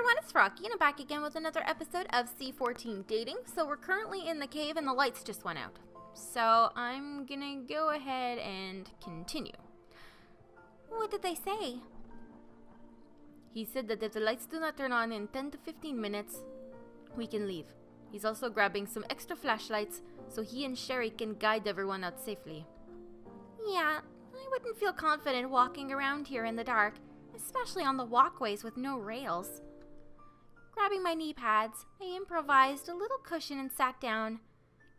everyone, it's Froggy, and I'm back again with another episode of C14 Dating. So we're currently in the cave and the lights just went out. So I'm gonna go ahead and continue. What did they say? He said that if the lights do not turn on in 10 to 15 minutes, we can leave. He's also grabbing some extra flashlights so he and Sherry can guide everyone out safely. Yeah, I wouldn't feel confident walking around here in the dark, especially on the walkways with no rails. Grabbing my knee pads, I improvised a little cushion and sat down.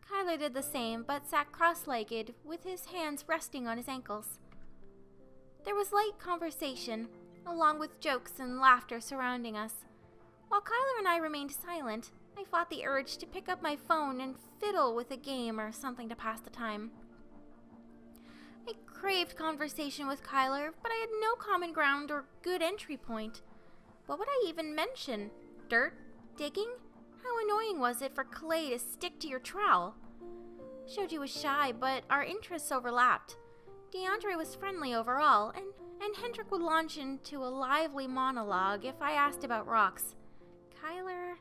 Kyler did the same, but sat cross-legged with his hands resting on his ankles. There was light conversation, along with jokes and laughter surrounding us. While Kyler and I remained silent, I fought the urge to pick up my phone and fiddle with a game or something to pass the time. I craved conversation with Kyler, but I had no common ground or good entry point. What would I even mention? Dirt? Digging? How annoying was it for clay to stick to your trowel? Shoji was shy, but our interests overlapped. DeAndre was friendly overall, and Hendrik would launch into a lively monologue if I asked about rocks. Kyler...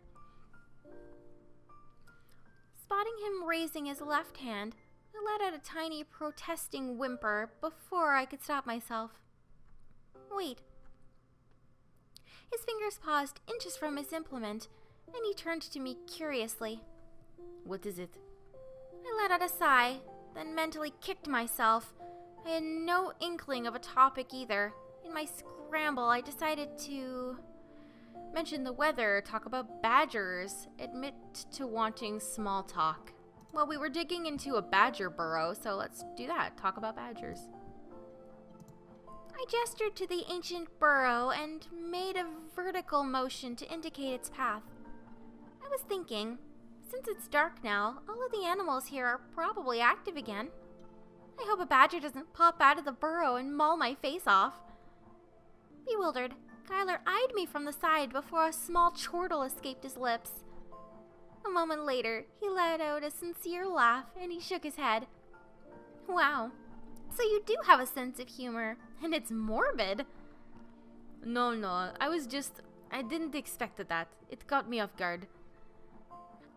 Spotting him raising his left hand, I let out a tiny protesting whimper before I could stop myself. Wait. His fingers paused inches from his implement, and he turned to me curiously. What is it? I let out a sigh, then mentally kicked myself. I had no inkling of a topic either. In my scramble, I decided to mention the weather, talk about badgers, admit to wanting small talk. Well, we were digging into a badger burrow, so let's do that. Talk about badgers. I gestured to the ancient burrow and made a vertical motion to indicate its path. I was thinking, since it's dark now, all of the animals here are probably active again. I hope a badger doesn't pop out of the burrow and maul my face off. Bewildered, Kyler eyed me from the side before a small chortle escaped his lips. A moment later, he let out a sincere laugh and he shook his head. Wow, so you do have a sense of humor, and it's morbid. No, I didn't expect that. It caught me off guard.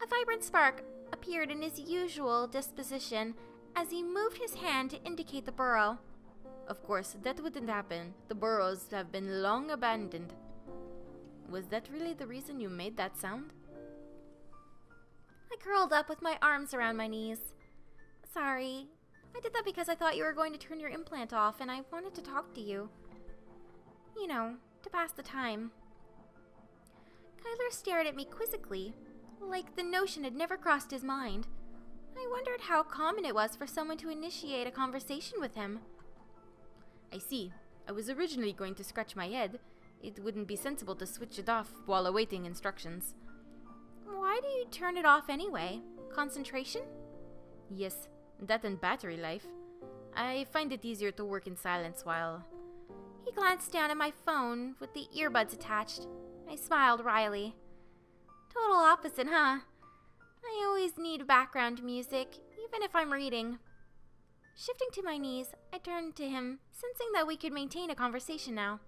A vibrant spark appeared in his usual disposition as he moved his hand to indicate the burrow. Of course, that wouldn't happen. The burrows have been long abandoned. Was that really the reason you made that sound? I curled up with my arms around my knees. Sorry. I did that because I thought you were going to turn your implant off and I wanted to talk to you. You know, to pass the time. Kyler stared at me quizzically, like the notion had never crossed his mind. I wondered how common it was for someone to initiate a conversation with him. I see. I was originally going to scratch my head. It wouldn't be sensible to switch it off while awaiting instructions. Why do you turn it off anyway? Concentration? Yes, that and battery life. I find it easier to work in silence while... He glanced down at my phone with the earbuds attached. I smiled wryly. Total opposite, huh? I always need background music, even if I'm reading. Shifting to my knees, I turned to him, sensing that we could maintain a conversation now.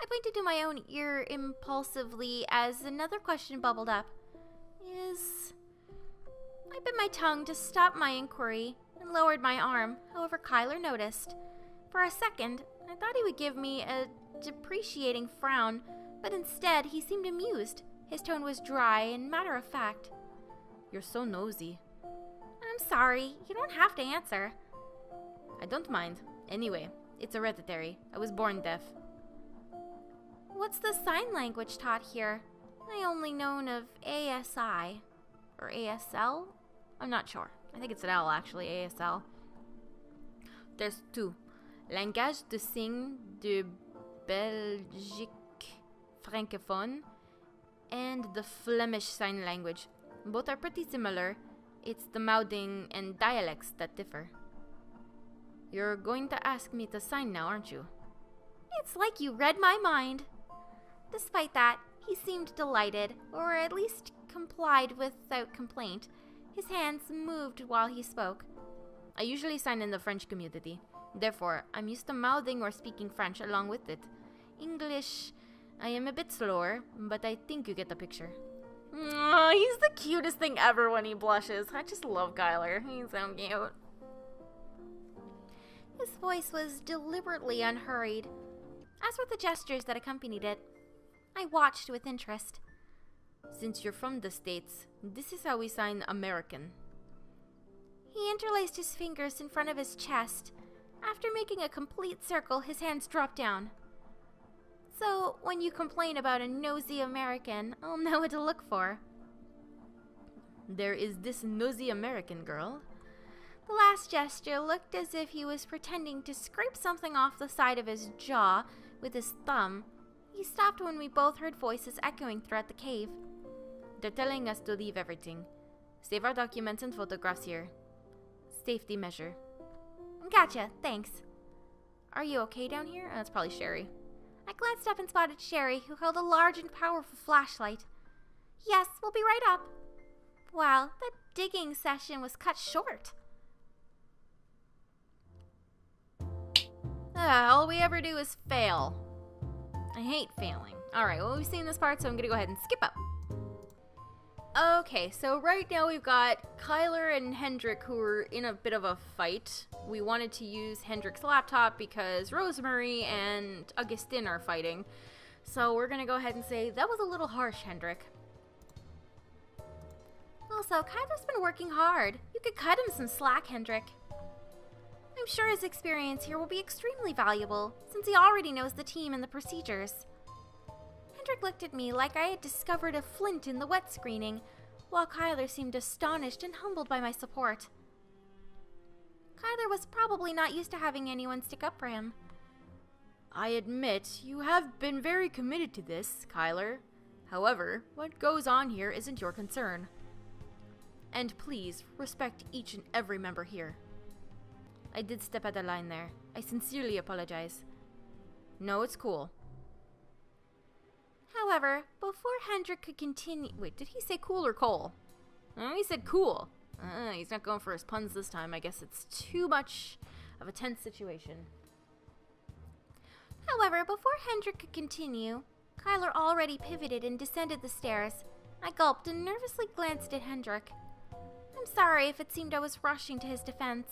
I pointed to my own ear impulsively as another question bubbled up. I bit my tongue to stop my inquiry and lowered my arm. However, Kyler noticed. For a second, I thought he would give me a depreciating frown, but instead he seemed amused. His tone was dry and matter-of-fact. You're so nosy. I'm sorry. You don't have to answer. I don't mind. Anyway, it's hereditary. I was born deaf. What's the sign language taught here? I only known of ASI. Or ASL? I'm not sure. I think it's an L, actually, ASL. There's two. Langage de signes de Belgique francophone and the Flemish Sign Language. Both are pretty similar. It's the mouthing and dialects that differ. You're going to ask me to sign now, aren't you? It's like you read my mind. Despite that, he seemed delighted, or at least complied without complaint. His hands moved while he spoke. I usually sign in the French community. Therefore, I'm used to mouthing or speaking French along with it. English, I am a bit slower, but I think you get the picture. He's the cutest thing ever when he blushes. I just love Kyler. He's so cute. His voice was deliberately unhurried, as were the gestures that accompanied it. I watched with interest. Since you're from the States, this is how we sign American. He interlaced his fingers in front of his chest. After making a complete circle, his hands dropped down. So, when you complain about a nosy American, I'll know what to look for. There is this nosy American girl. The last gesture looked as if he was pretending to scrape something off the side of his jaw with his thumb. He stopped when we both heard voices echoing throughout the cave. They're telling us to leave everything. Save our documents and photographs here. Safety measure. Gotcha, thanks. Are you okay down here? That's probably Sherry. I glanced up and spotted Sherry, who held a large and powerful flashlight. Yes, we'll be right up. Wow, that digging session was cut short. All we ever do is fail. I hate failing. Alright, well, we've seen this part, so I'm gonna go ahead and skip up. Okay, so right now we've got Kyler and Hendrik who are in a bit of a fight. We wanted to use Hendrik's laptop because Rosemary and Augustine are fighting. So we're gonna go ahead and say, that was a little harsh, Hendrik. Also, Kyler's been working hard. You could cut him some slack, Hendrik. I'm sure his experience here will be extremely valuable, since he already knows the team and the procedures. Hendrik looked at me like I had discovered a flint in the wet screening, while Kyler seemed astonished and humbled by my support. Kyler was probably not used to having anyone stick up for him. I admit, you have been very committed to this, Kyler. However, what goes on here isn't your concern. And please, respect each and every member here. I did step out of line there. I sincerely apologize. No, it's cool. However, before Hendrik could continue... Wait, did he say cool or coal? Oh, he said cool. He's not going for his puns this time. I guess it's too much of a tense situation. However, before Hendrik could continue, Kyler already pivoted and descended the stairs. I gulped and nervously glanced at Hendrik. I'm sorry if it seemed I was rushing to his defense.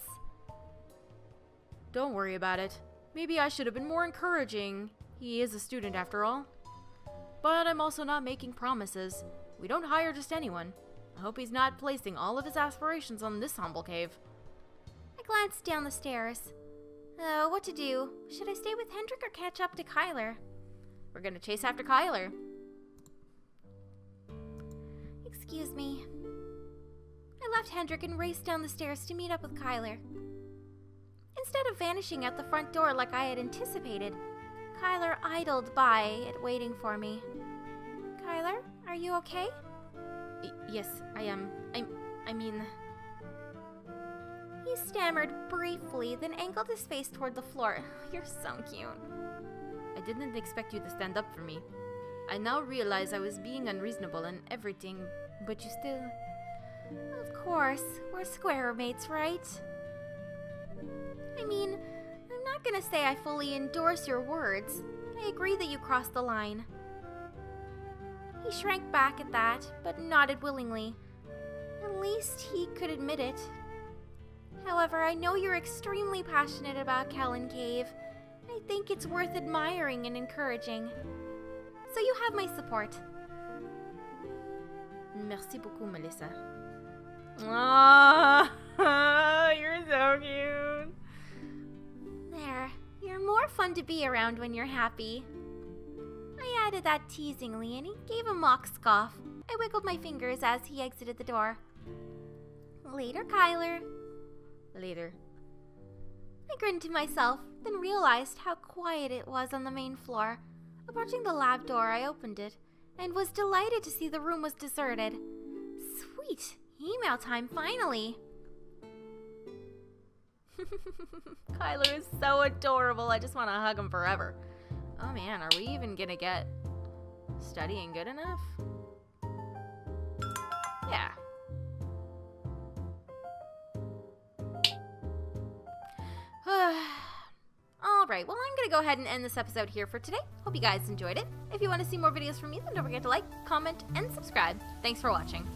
Don't worry about it. Maybe I should have been more encouraging. He is a student after all. But I'm also not making promises. We don't hire just anyone. I hope he's not placing all of his aspirations on this humble cave. I glanced down the stairs. What to do? Should I stay with Hendrik or catch up to Kyler? We're gonna chase after Kyler. Excuse me. I left Hendrik and raced down the stairs to meet up with Kyler. Instead of vanishing out the front door like I had anticipated, Kyler idled by it waiting for me. Kyler, are you okay? Yes, I am. I mean... He stammered briefly, then angled his face toward the floor. You're so cute. I didn't expect you to stand up for me. I now realize I was being unreasonable and everything, but you still... Of course, we're square mates, right? I mean, I'm not gonna say I fully endorse your words. I agree that you crossed the line. He shrank back at that, but nodded willingly. At least he could admit it. However, I know you're extremely passionate about Kellen Cave. I think it's worth admiring and encouraging. So you have my support. Merci beaucoup, Melissa. Aww, you're so cute. There, you're more fun to be around when you're happy. I added that teasingly, and he gave a mock scoff. I wiggled my fingers as he exited the door. Later, Kyler. Later. I grinned to myself, then realized how quiet it was on the main floor. Approaching the lab door, I opened it, and was delighted to see the room was deserted. Sweet! Email time, finally! Kyler is so adorable. I just want to hug him forever. Oh man, are we even gonna get studying good enough? Yeah. Alright, well, I'm gonna go ahead and end this episode here for today. Hope you guys enjoyed it. If you want to see more videos from me, then don't forget to like, comment, and subscribe. Thanks for watching.